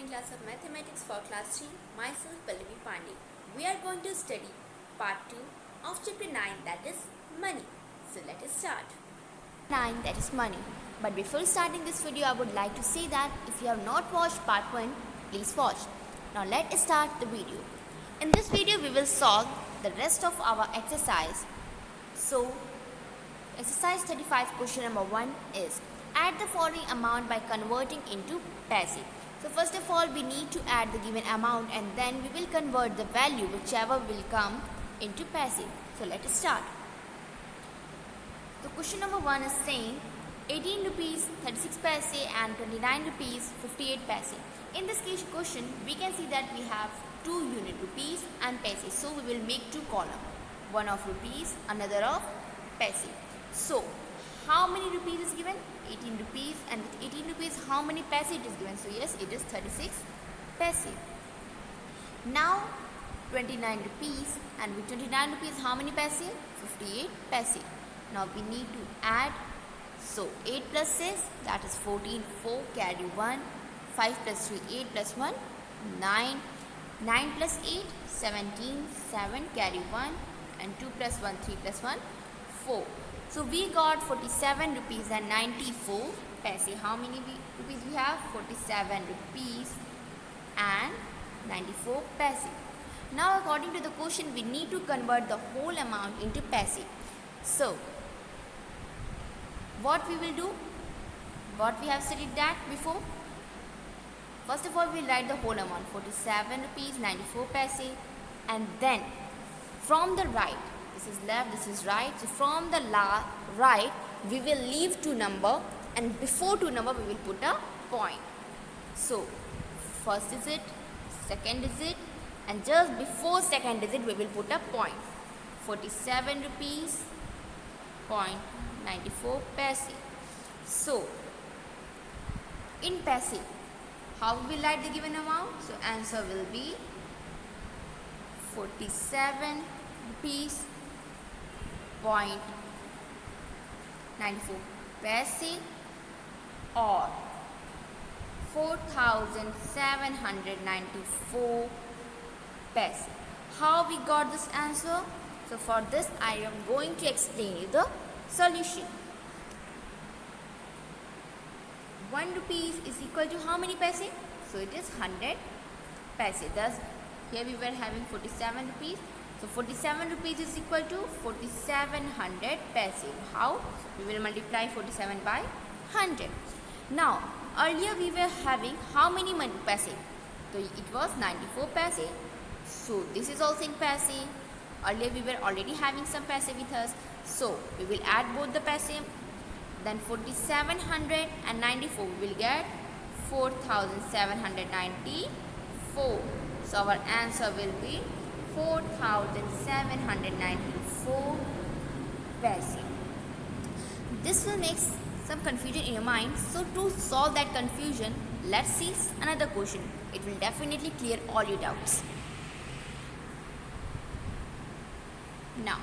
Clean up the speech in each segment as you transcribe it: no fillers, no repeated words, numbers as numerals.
class of mathematics for class 3. Myself Pallavi Pandey. We are going to study part 2 of chapter 9, that is money. So let us start. 9, that is money. But before starting this video, I would like to say that if you have not watched part 1, please watch. Now let us start the video. In this video we will solve the rest of our exercise. So exercise 35 question number 1 is add the following amount by converting into paise. So first of all we need to add the given amount and then we will convert the value whichever will come into paise. So let us start. So question number 1 is saying 18 rupees 36 paise and 29 rupees 58 paise. In this case question we can see that we have 2 unit rupees and paise. So we will make 2 columns, one of rupees, another of paise. So how many rupees is given? 18 rupees, and with 18 rupees how many paise it is given? So yes, it is 36 paise. Now 29 rupees, and with 29 rupees how many paise? 58 paise. Now we need to add. So 8 plus 6, that is 14, 4 carry 1, 5 plus 3, 8 plus 1, 9, 9 plus 8, 17, 7 carry 1, and 2 plus 1, 3 plus 1, 4. So we got 47 rupees and 94 paise. How many rupees we have? 47 rupees and 94 paise. Now according to the question we need to convert the whole amount into paise. So what we will do? What we have studied that before? First of all we will write the whole amount, 47 rupees 94 paise, and then from the right, this is left, this is right. So from the right, we will leave 2 number, and before 2 number we will put a point. So first digit, second digit, and just before second digit we will put a point. 47 rupees, point 94 paise. So in paise, how we will write the given amount? So answer will be 47 rupees, point 94 paise, or 4794 paise. How we got this answer? So for this I am going to explain you the solution. 1 rupees is equal to how many paise? So it is 100 paise. Thus here we were having 47 rupees. So 47 rupees is equal to 4700 paise. How? We will multiply 47 by 100. Now earlier we were having how many paise? So it was 94 paise. So this is also in paise. Earlier we were already having some paise with us. So we will add both the paise. Then 4700 and 94 we will get 4794. So our answer will be 4794 paise. This will make some confusion in your mind. So to solve that confusion, let's see another question. It will definitely clear all your doubts. Now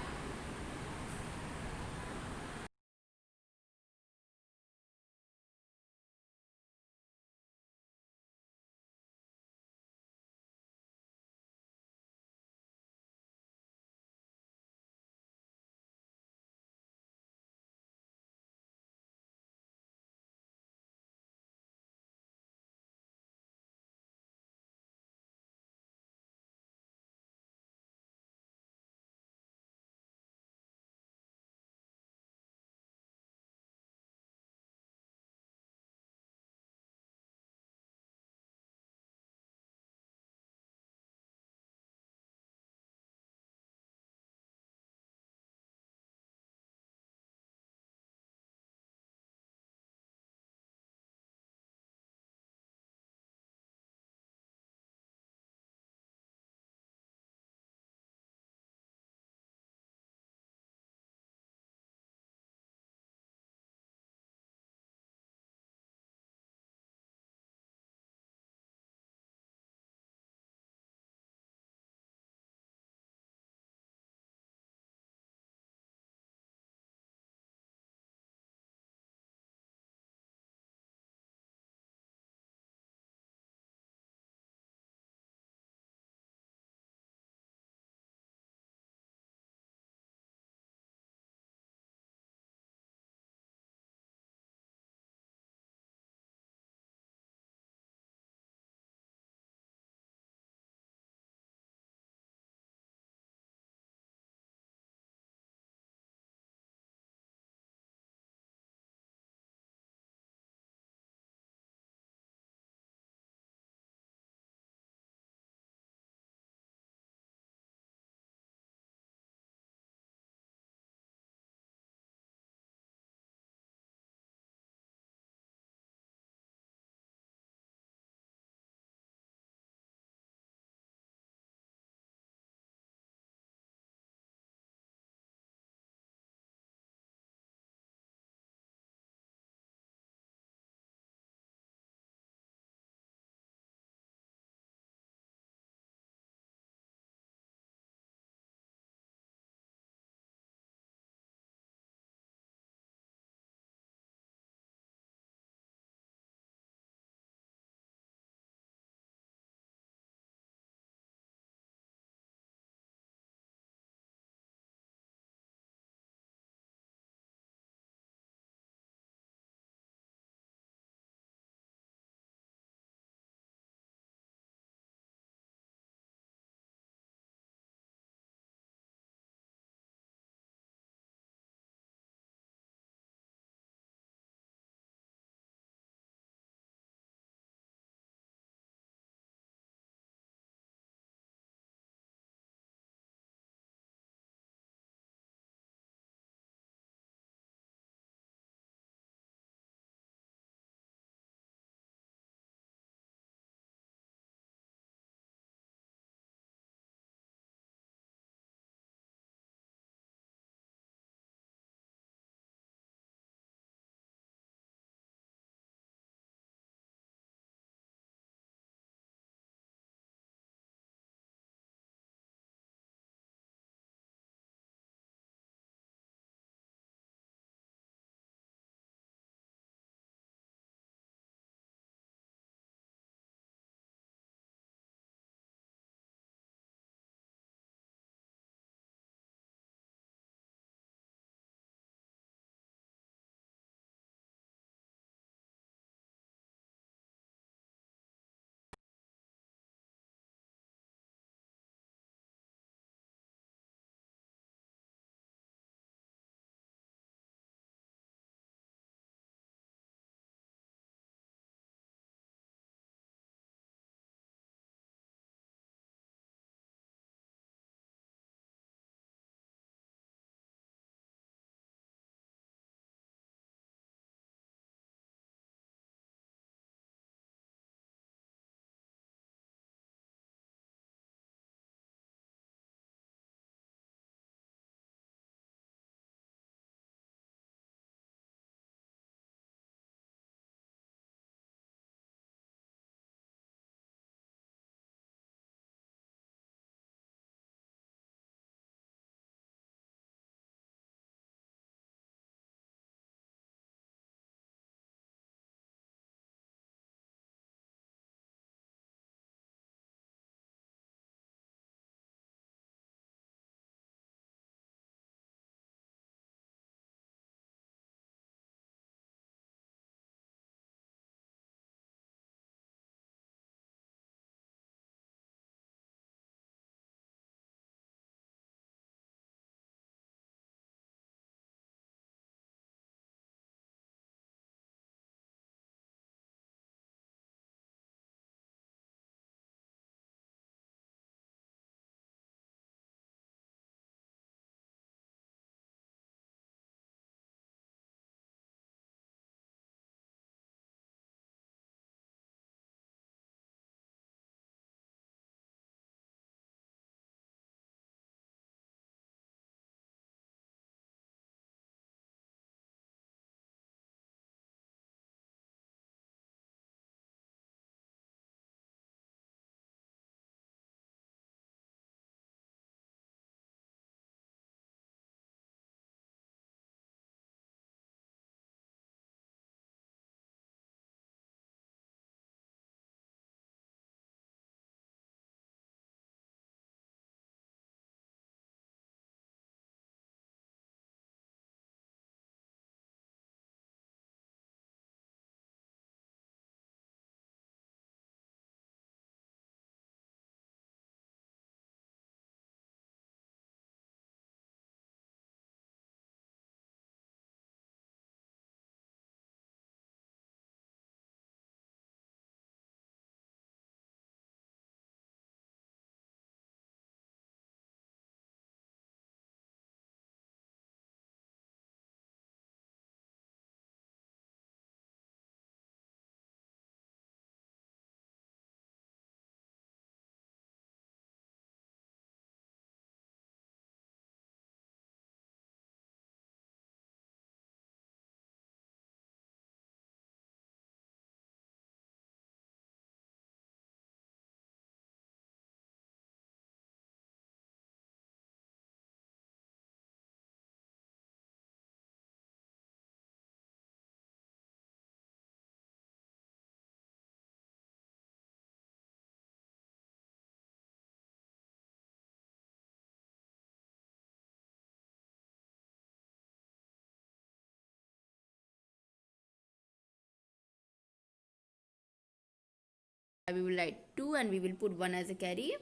5 we will write 2 and we will put 1 as a carry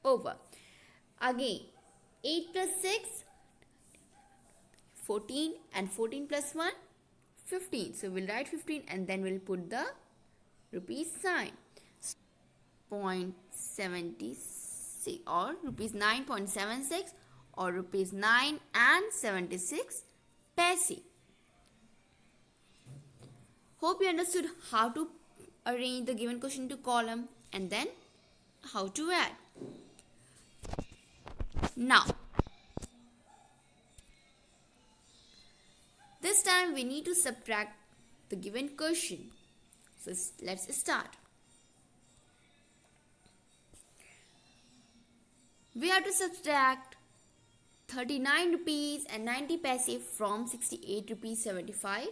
over. Again 8 plus 6 14 and 14 plus 1 15. So we'll write 15 and then we'll put the rupees sign. 0.76 or rupees 9.76 or rupees 9 and 76 paise. Hope you understood how to arrange the given question to column and then how to add. Now, this time we need to subtract the given question. So let's start. We have to subtract 39 rupees and 90 paise from 68 rupees 75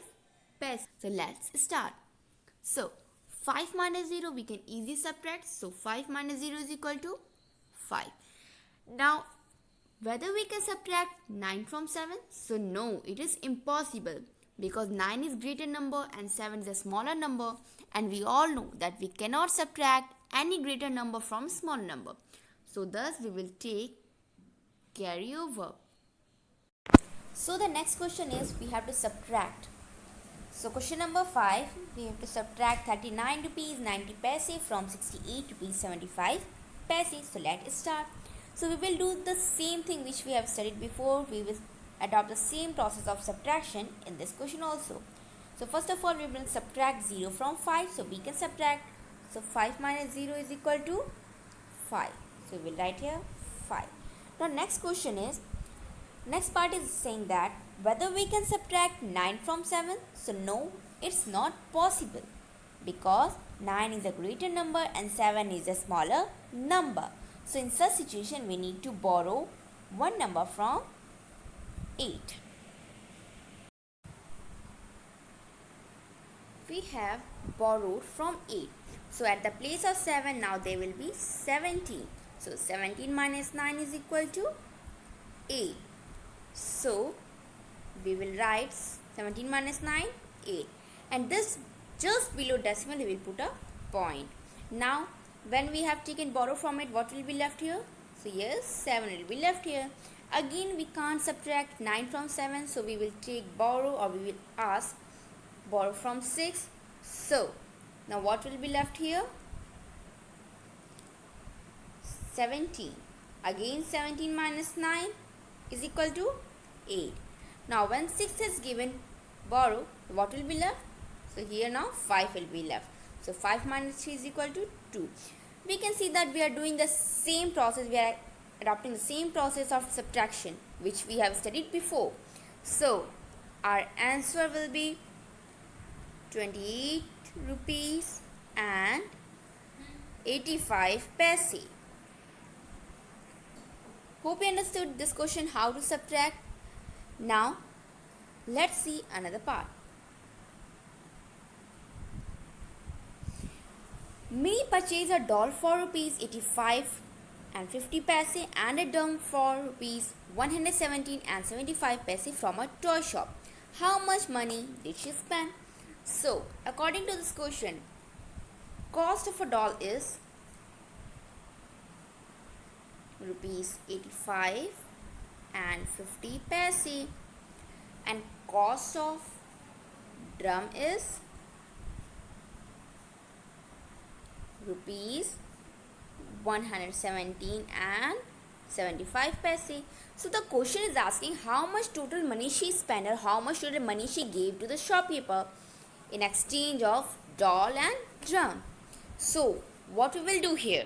paise. So let's start. So 5 minus 0 we can easily subtract. So 5 minus 0 is equal to 5. Now whether we can subtract 9 from 7? So no, it is impossible because 9 is greater number and 7 is a smaller number, and we all know that we cannot subtract any greater number from small number. So thus we will take carry over. So the next question is we have to subtract. So question number 5, we have to subtract 39 rupees 90 paise from 68 rupees 75 paise. So let's start. So we will do the same thing which we have studied before. We will adopt the same process of subtraction in this question also. So first of all we will subtract 0 from 5. So we can subtract. So 5 minus 0 is equal to 5. So we will write here 5. Now next question is, next part is saying that whether we can subtract 9 from 7. So no, it's not possible because 9 is a greater number and 7 is a smaller number. So in such situation we need to borrow one number from 8. We have borrowed from 8. So at the place of 7 now there will be 17. So 17 minus 9 is equal to 8. So we will write 17 minus 9, 8. And this just below decimal we will put a point. Now when we have taken borrow from it, what will be left here? So yes, 7 will be left here. Again we can't subtract 9 from 7, so we will take borrow, or we will ask borrow from 6. So now what will be left here? 17. Again 17 minus 9 is equal to 8. Now when 6 is given borrow, what will be left? So here now 5 will be left. So 5 minus 3 is equal to 2. We can see that we are doing the same process. We are adopting the same process of subtraction which we have studied before. So our answer will be 28 rupees and 85 paise. Hope you understood this question how to subtract. Now let's see another part. Me purchase a doll for rupees 85 and 50 paise and a drum for rupees 117 and 75 paise from a toy shop. How much money did she spend? So according to this question, cost of a doll is rupees 85 and 50 paise, and cost of drum is rupees 117 and 75 paise. So the question is asking how much total money she spent or how much total money she gave to the shopkeeper in exchange of doll and drum. So what we will do here?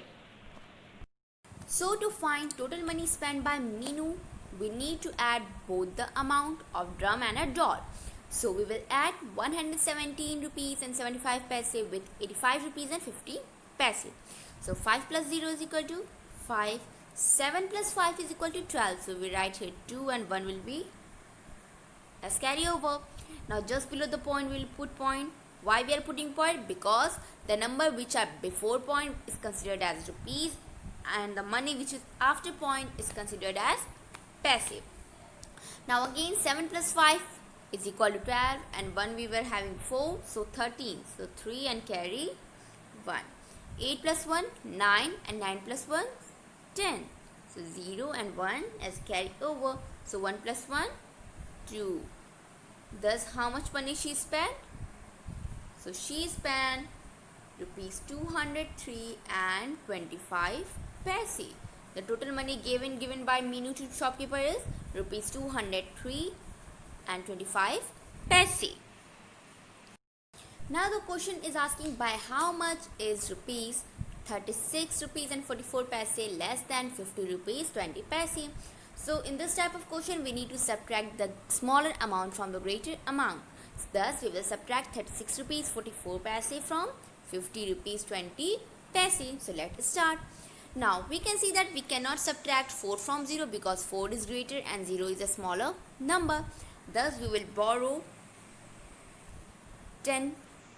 So to find total money spent by Meenu, we need to add both the amount of drum and a doll. So we will add 117 rupees and 75 paise with 85 rupees and 50 paise. So 5 plus 0 is equal to 5. 7 plus 5 is equal to 12. So we write here 2 and 1 will be as carry over. Now just below the point we will put point. Why we are putting point? Because the number which are before point is considered as rupees and the money which is after point is considered as paise. Now again 7 plus 5 is equal to 12 and 1 we were having 4, so 13. So 3 and carry 1. 8 plus 1, 9, and 9 plus 1, 10. So 0 and 1 as carry over. So 1 plus 1, 2. Thus, how much money she spent? So she spent rupees 203 and 25 paise. The total money given by Meenu to shopkeeper is rupees 203 and 25 paise. Now the question is asking by how much is rupees 36 rupees and 44 paise less than 50 rupees 20 paise. So in this type of question we need to subtract the smaller amount from the greater amount. Thus we will subtract 36 rupees 44 paise from 50 rupees 20 paise. So let's start. Now we can see that we cannot subtract 4 from 0 because 4 is greater and 0 is a smaller number. Thus we will borrow 10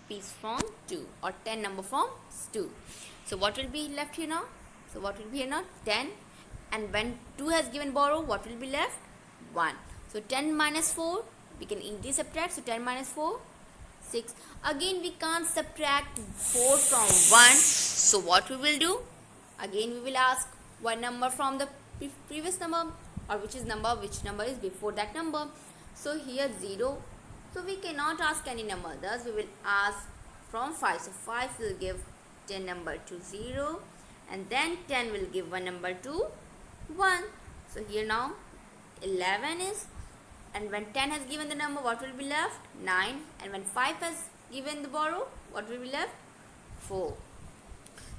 piece from 2 or 10 number from 2. So what will be left here now? So what will be here now? 10, and when 2 has given borrow, what will be left? 1. So 10 minus 4, we can easily subtract. So 10 minus 4, 6. Again we can't subtract 4 from 1. So what we will do? Again we will ask one number from the previous number, or which number is before that number. So here 0. So we cannot ask any number. Thus we will ask from 5. So 5 will give 10 number to 0, and then 10 will give one number to 1. So here now 11 is, and when 10 has given the number, what will be left? 9. And when 5 has given the borrow, what will be left? 4.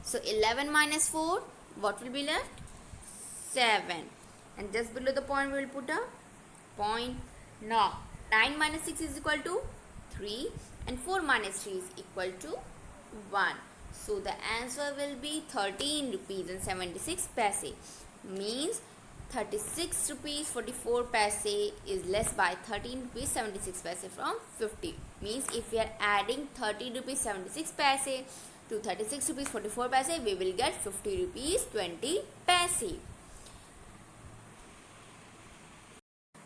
So 11 minus 4, what will be left? 7. And just below the point we will put a point. Now 9 minus 6 is equal to 3, and 4 minus 3 is equal to 1. So the answer will be 13 rupees and 76 paise. Means 36 rupees 44 paise is less by 13 rupees 76 paise from 50. Means if we are adding 30 rupees 76 paise to 36 rupees 44 paise, we will get 50 rupees 20 paise.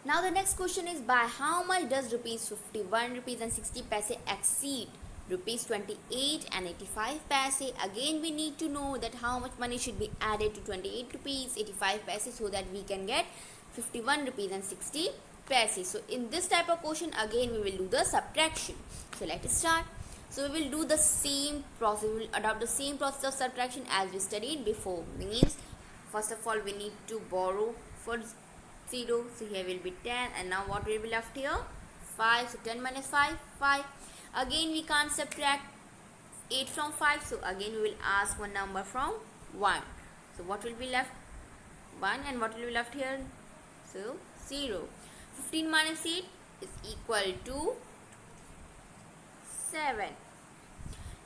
Now the next question is by how much does rupees 51 rupees and 60 paise exceed rupees 28 and 85 paise? Again we need to know that how much money should be added to 28 rupees 85 paise so that we can get 51 rupees and 60 paise. So in this type of question again we will do the subtraction. So let us start. So we will do the same process, we will adopt the same process of subtraction as we studied before. Means first of all we need to borrow for 0. So here will be 10, and now what will be left here? 5. So 10 minus 5, 5. Again we can't subtract 8 from 5. So again we will ask one number from 1. So what will be left? 1, and what will be left here? So 0. 15 minus 8 is equal to 7.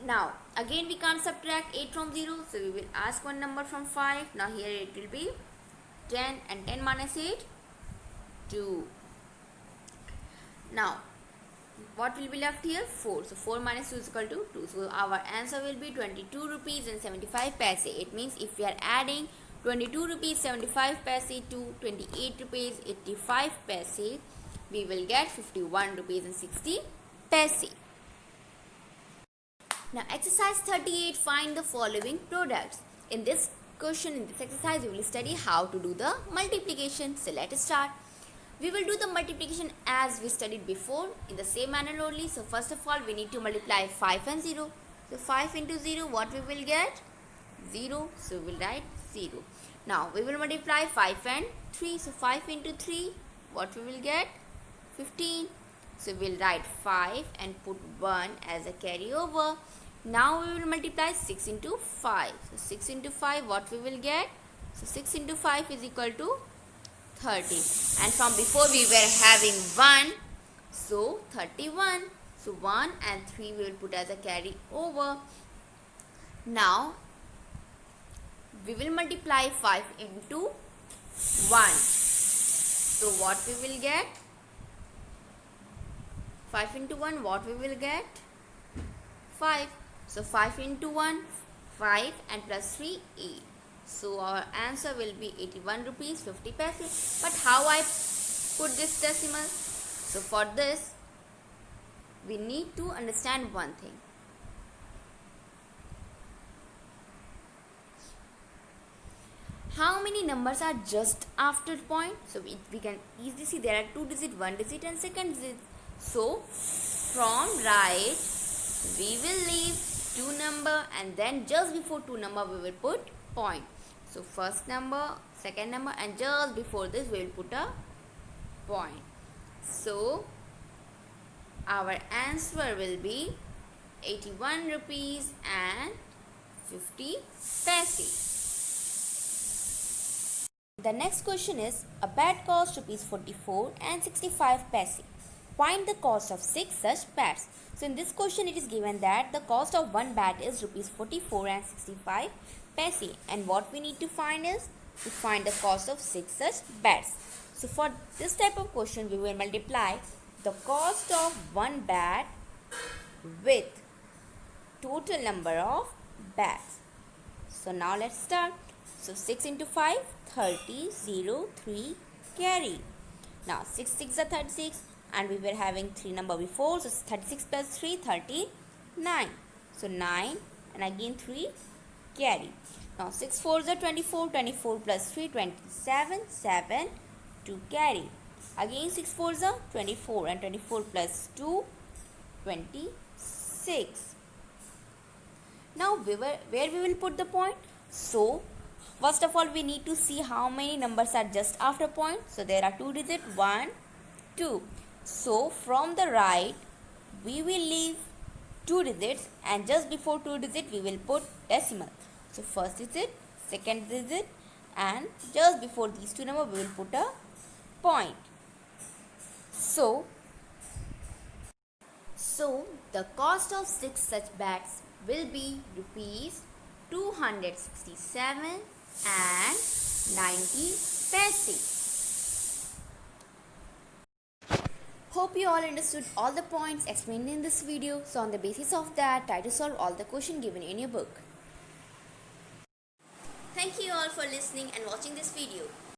Now again we can't subtract 8 from 0. So we will ask one number from 5. Now here it will be 10, and 10 minus 8, 2. Now what will be left here? 4. So 4 minus 2 is equal to 2. So our answer will be 22 rupees and 75 paise. It means if we are adding 22 rupees 75 paise to 28 rupees 85 paise, we will get 51 rupees and 60 paise. Now exercise 38, find the following products. In this exercise we will study how to do the multiplication. So let us start. We will do the multiplication as we studied before in the same manner only. So first of all we need to multiply 5 and 0. So 5 into 0, what we will get? 0. So we will write 0. Now we will multiply 5 and 3. So 5 into 3, what we will get? 15. So we will write 5 and put 1 as a carryover. Now we will multiply 6 into 5. So 6 into 5, what we will get? So 6 into 5 is equal to 30. And from before we were having 1. So 31. So 1 and 3 we will put as a carry over. Now we will multiply 5 into 1. So what we will get? 5 into 1, what we will get? 5. So 5 into 1, 5, and plus 3, 8. So our answer will be 81 rupees 50 paise. But how I put this decimal? So for this we need to understand one thing. how many numbers are just after point? So we can easily see there are 2 digit, 1 digit and second digit. So from right we will leave 2 number and then just before 2 number we will put point. So first number, second number and just before this we will put a point. So our answer will be 81 rupees and 50 paise. The next question is, a bat costs rupees 44 and 65 paise. Find the cost of 6 such bats. So in this question it is given that the cost of one bat is rupees 44 and 65 paise, and what we need to find is to find the cost of 6 such bats. So for this type of question we will multiply the cost of one bat with total number of bats. So now let's start. So 6 into 5, 30, 0, 3, carry. Now 6 6 are 36 and we were having 3 number before. So 36 plus 3, 39. So 9 and again 3, carry. Now 6 4s are 24, 24 plus 3, 27, 7, 2, carry. Again 6 4s are 24 and 24 plus 2, 26. Now where we will put the point? So first of all we need to see how many numbers are just after point. So there are 2 digits, 1, 2. So from the right we will leave 2 digits and just before 2 digits we will put decimal. So first digit, second digit and just before these two numbers we will put a point. So the cost of 6 such bats will be rupees 267 and 90 paise. Hope you all understood all the points explained in this video. So on the basis of that, try to solve all the questions given in your book. Thank you all for listening and watching this video.